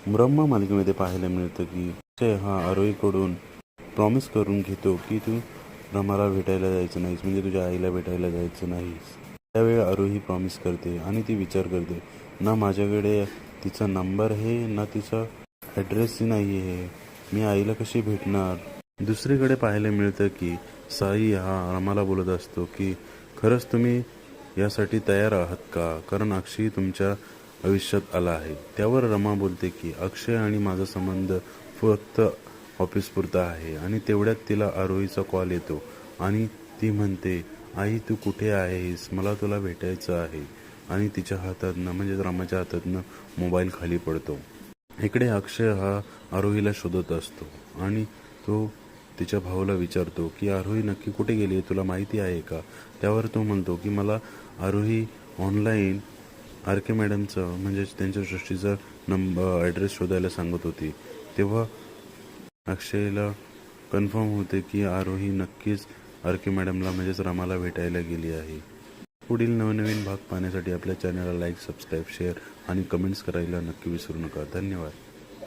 ब्रह्मा मालिकेमध्ये पाहायला मिळतं की अक्षय हा आरोहीकडून प्रॉमिस करून घेतो की तू रमाला भेटायला जायचं नाहीस, म्हणजे तुझ्या आईला भेटायला जायचं नाहीस. त्यावेळी आरोही प्रॉमिस करते आणि ती विचार करते, ना माझ्याकडे तिचा नंबर आहे ना तिचा ॲड्रेसही नाही आहे, मी आईला कशी भेटणार. दुसरीकडे पाहायला मिळतं की साई हा रमाला बोलत असतो की खरंच तुम्ही यासाठी तयार आहात का, कारण अक्षय तुमच्या आयुष्यात आला आहे. त्यावर रमा बोलते की अक्षय आणि माझा संबंध फक्त ऑफिसपुरता आहे. आणि तेवढ्यात तिला आरोहीचा कॉल येतो आणि ती म्हणते, आई तू कुठे आहेस, मला तुला भेटायचं आहे. आणि तिच्या हातातनं म्हणजेच रामाच्या हातातनं मोबाईल खाली पडतो. इकडे अक्षय हा आरोहीला शोधत असतो आणि तो तिच्या भाऊला विचारतो की आरोही नक्की कुठे गेली आहे, तुला माहिती आहे का. त्यावर तो म्हणतो की मला आरोही ऑनलाईन आर के मॅडमचं म्हणजेच त्यांच्या सृष्टीचा ॲड्रेस शोधायला सांगत होती. तेव्हा अक्षयला कन्फर्म होते की आरोही नक्कीच आर के मॅडमला म्हणजेच रमाला भेटायला गेली आहे. पुढील नवनवीन भाग पाहण्यासाठी आपल्या चॅनलला लाईक, सबस्क्राईब, शेअर आणि कमेंट्स करायला नक्की विसरू नका. धन्यवाद.